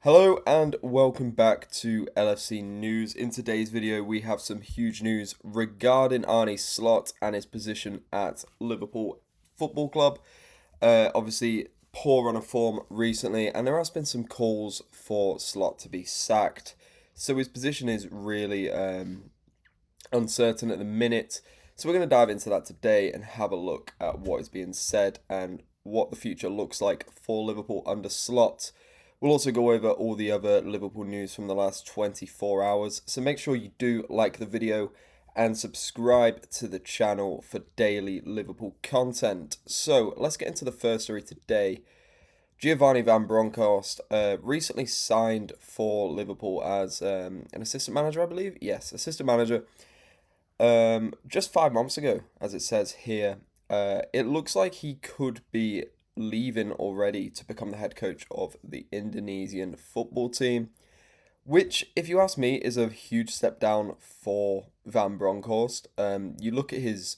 Hello and welcome back to LFC News. In today's video, we have some huge news regarding Arne Slot and his position at Liverpool Football Club. Obviously, poor run of form recently, and there has been some calls for Slot to be sacked. So his position is really uncertain at the minute. So we're going to dive into that today and have a look at what is being said and what the future looks like for Liverpool under Slot. We'll also go over all the other Liverpool news from the last 24 hours. So make sure you do like the video and subscribe to the channel for daily Liverpool content. So let's get into the first story today. Giovanni Van Bronckhorst recently signed for Liverpool as an assistant manager, I believe. Yes, assistant manager. Just 5 months ago, as it says here. It looks like he could be leaving already to become the head coach of the Indonesian football team, which, if you ask me, is a huge step down for Van Bronckhorst. You look at his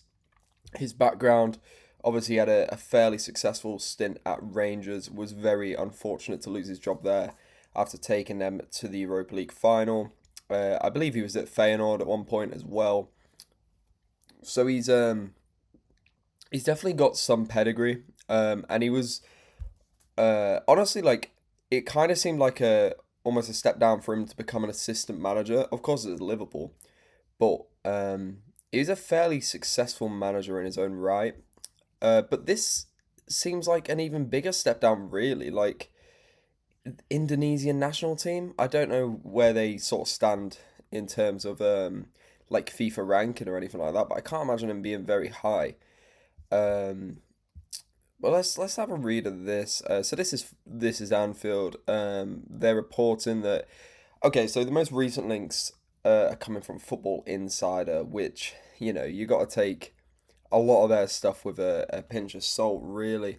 background. Obviously, he had a fairly successful stint at Rangers. Was very unfortunate to lose his job there after taking them to the Europa League final. I believe he was at Feyenoord at one point as well. So he's definitely got some pedigree. And he was honestly, like, it kind of seemed like almost a step down for him to become an assistant manager. Of course, it's Liverpool, but he's a fairly successful manager in his own right. But this seems like an even bigger step down, really. Like, Indonesian national team. I don't know where they sort of stand in terms of like FIFA ranking or anything like that, but I can't imagine him being very high. Um, well, let's have a read of this. So this is Anfield. They're reporting that. Okay, so the most recent links are coming from Football Insider, which you got to take a lot of their stuff with a pinch of salt. Really,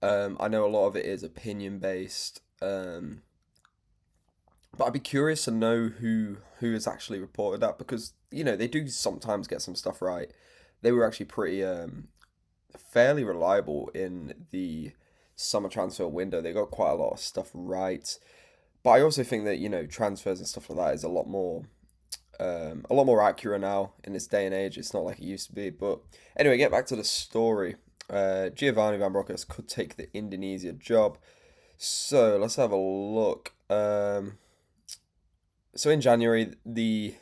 I know a lot of it is opinion based. But I'd be curious to know who has actually reported that because they do sometimes get some stuff right. They were actually pretty fairly reliable in the summer transfer window. They got quite a lot of stuff right. But I also think that, transfers and stuff like that is a lot more accurate now in this day and age. It's not like it used to be. But anyway, get back to the story. Giovanni Van Bronckhorst could take the Indonesia job. So let's have a look. So in January, the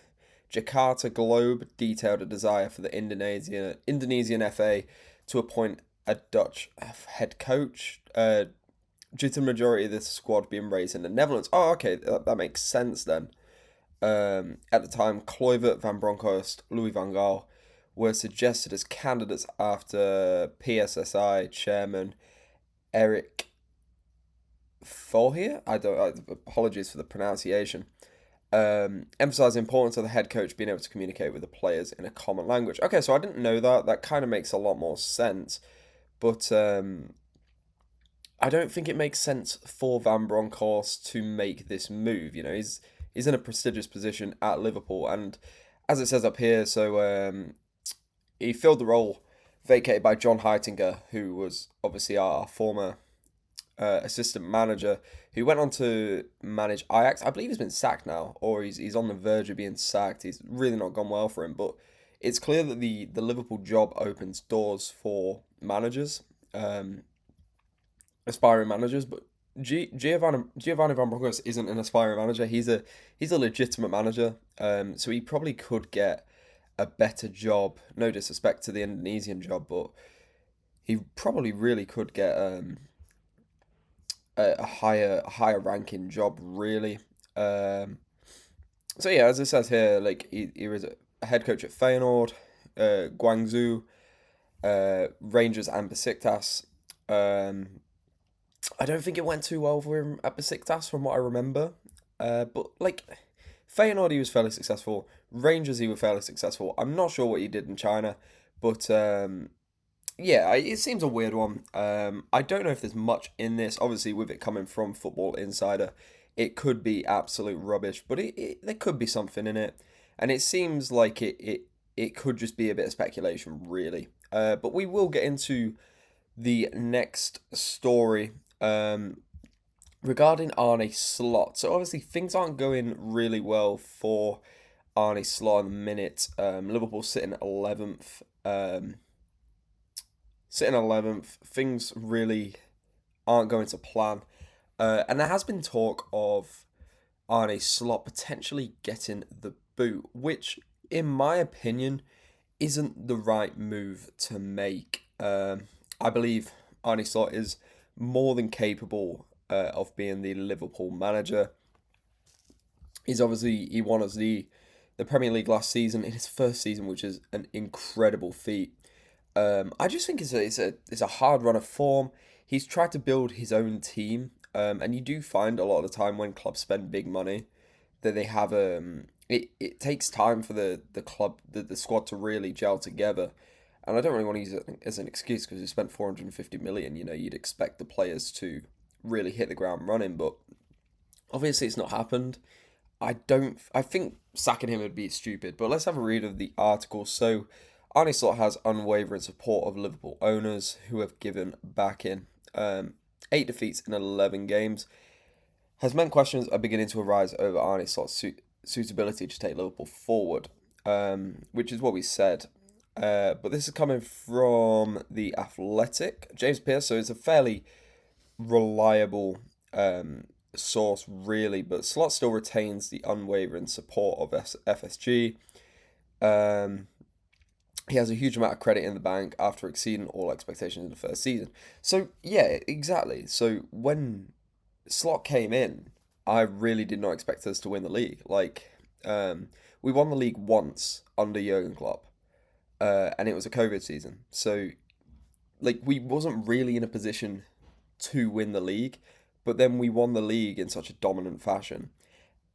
Jakarta Globe detailed a desire for the Indonesian FA to appoint a Dutch head coach due to the majority of the squad being raised in the Netherlands. Oh, okay, that makes sense then. At the time, Kluivert, Van Bronckhorst, Louis van Gaal were suggested as candidates after PSSI chairman Eric Forhier. Apologies for the pronunciation. Emphasize the importance of the head coach being able to communicate with the players in a common language. Okay, so I didn't know that. That kind of makes a lot more sense. But I don't think it makes sense for Van Bronckhorst to make this move. He's in a prestigious position at Liverpool, and as it says up here, so he filled the role vacated by John Heitinger, who was obviously our former assistant manager, who went on to manage Ajax. I believe he's been sacked now, or he's on the verge of being sacked. He's really not gone well for him, but it's clear that the Liverpool job opens doors for managers, aspiring managers. But Giovanni Van Bronckhorst isn't an aspiring manager. He's a legitimate manager. So he probably could get a better job. No disrespect to the Indonesian job, but he probably really could get a higher ranking job, really. So yeah, as it says here, like he was a head coach at Feyenoord, Guangzhou, Rangers, and Besiktas. I don't think it went too well for him at Besiktas, from what I remember. But like Feyenoord, he was fairly successful. Rangers, he was fairly successful. I'm not sure what he did in China, but yeah, it seems a weird one. I don't know if there's much in this. Obviously, with it coming from Football Insider, it could be absolute rubbish, but there could be something in it, and it seems like it could just be a bit of speculation, really. But we will get into the next story. regarding Arne Slot, so obviously things aren't going really well for Arne Slot in the minute. Liverpool sitting 11th. Sitting 11th. Things really aren't going to plan. And there has been talk of Arne Slot potentially getting the boot, which, in my opinion, isn't the right move to make. I believe Arne Slot is more than capable of being the Liverpool manager. He won us the Premier League last season in his first season, which is an incredible feat. I just think it's a hard run of form. He's tried to build his own team, and you do find a lot of the time when clubs spend big money that they have it takes time for the squad to really gel together. And I don't really want to use it as an excuse because we spent 450 million. You know, you'd expect the players to really hit the ground running, but obviously it's not happened. I think sacking him would be stupid, but let's have a read of the article. So, Arne Slot has unwavering support of Liverpool owners who have given back in 8 defeats in 11 games. Has meant questions are beginning to arise over Arne Slot's suitability to take Liverpool forward, which is what we said. But this is coming from The Athletic. James Pearce, so it's a fairly reliable source, really, but Slot still retains the unwavering support of FSG. He has a huge amount of credit in the bank after exceeding all expectations in the first season. So, yeah, exactly. So, when Slot came in, I really did not expect us to win the league. We won the league once under Jurgen Klopp, and it was a COVID season. So, we wasn't really in a position to win the league, but then we won the league in such a dominant fashion.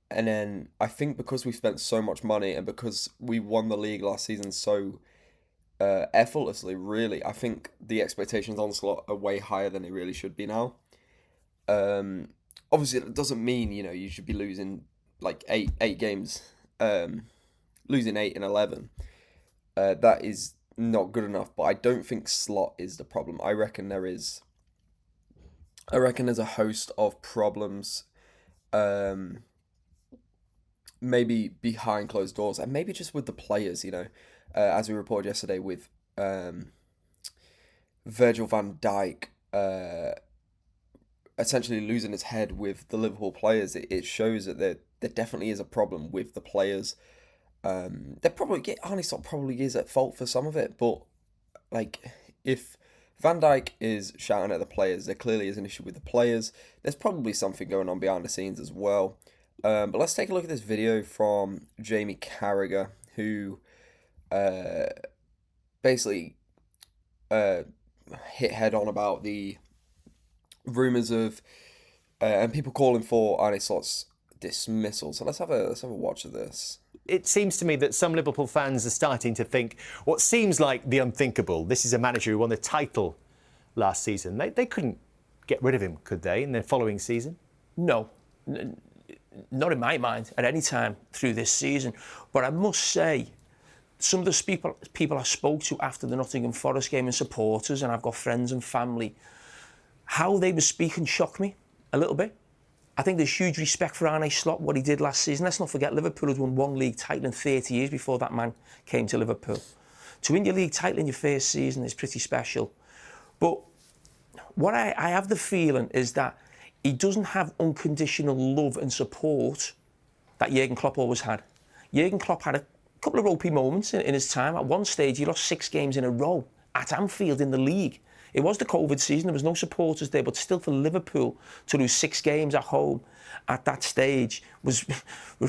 And then I think because we spent so much money and because we won the league last season so effortlessly, really, I think the expectations on Slot are way higher than they really should be now. Obviously, it doesn't mean you should be losing like eight games, losing 8 in 11. That is not good enough. But I don't think Slot is the problem. I reckon there's a host of problems, maybe behind closed doors, and maybe just with the players. As we reported yesterday with Virgil van Dijk essentially losing his head with the Liverpool players. It shows that there definitely is a problem with the players. Arne Slot probably is at fault for some of it, but if Van Dijk is shouting at the players, there clearly is an issue with the players. There's probably something going on behind the scenes as well. But let's take a look at this video from Jamie Carragher, who basically hit head on about the rumours of and people calling for Arne Slot's dismissal. So let's have a watch of this. It seems to me that some Liverpool fans are starting to think what seems like the unthinkable. This is a manager who won the title last season. They couldn't get rid of him, could they, in the following season? No, not in my mind at any time through this season. But I must say, some of the people I spoke to after the Nottingham Forest game and supporters, and I've got friends and family, how they were speaking shocked me a little bit. I think there's huge respect for Arne Slot, what he did last season. Let's not forget, Liverpool had won one league title in 30 years before that man came to Liverpool. To win your league title in your first season is pretty special. But what I have the feeling is that he doesn't have unconditional love and support that Jurgen Klopp always had. Jurgen Klopp had a couple of ropey moments in his time. At one stage, he lost 6 games in a row at Anfield in the league. It was the COVID season, there was no supporters there, but still for Liverpool to lose 6 games at home at that stage was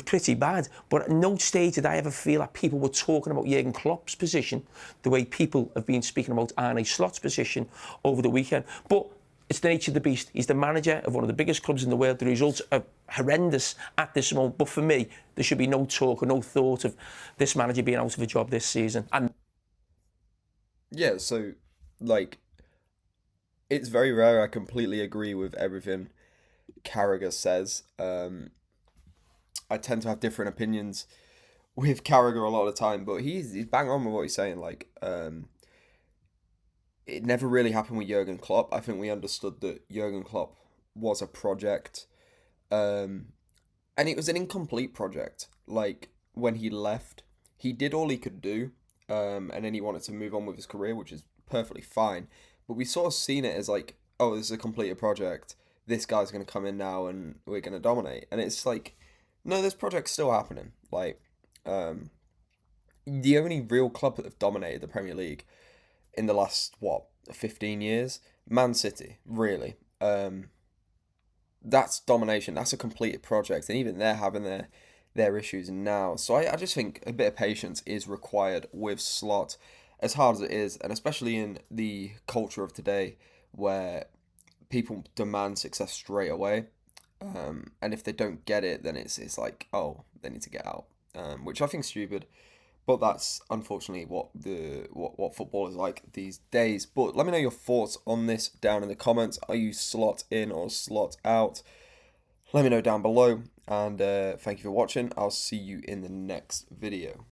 pretty bad. But at no stage did I ever feel that people were talking about Jurgen Klopp's position the way people have been speaking about Arne Slot's position over the weekend. But it's the nature of the beast. He's the manager of one of the biggest clubs in the world. The results are horrendous at this moment. But for me, there should be no talk or no thought of this manager being out of a job this season. And yeah, so it's very rare I completely agree with everything Carragher says. I tend to have different opinions with Carragher a lot of the time, but he's bang on with what he's saying. It never really happened with Jurgen Klopp. I think we understood that Jurgen Klopp was a project, and it was an incomplete project. Like, when he left, he did all he could do, and then he wanted to move on with his career, which is perfectly fine. But we sort of seen it as like, oh, this is a completed project. This guy's going to come in now and we're going to dominate. And it's like, no, this project's still happening. Like, the only real club that have dominated the Premier League in the last, 15 years? Man City, really. That's domination. That's a completed project. And even they're having their issues now. So I just think a bit of patience is required with Slot, as hard as it is, and especially in the culture of today where people demand success straight away. And if they don't get it, then it's like, oh, they need to get out, which I think is stupid. But that's unfortunately what football is like these days. But let me know your thoughts on this down in the comments. Are you slot in or slot out? Let me know down below. And thank you for watching. I'll see you in the next video.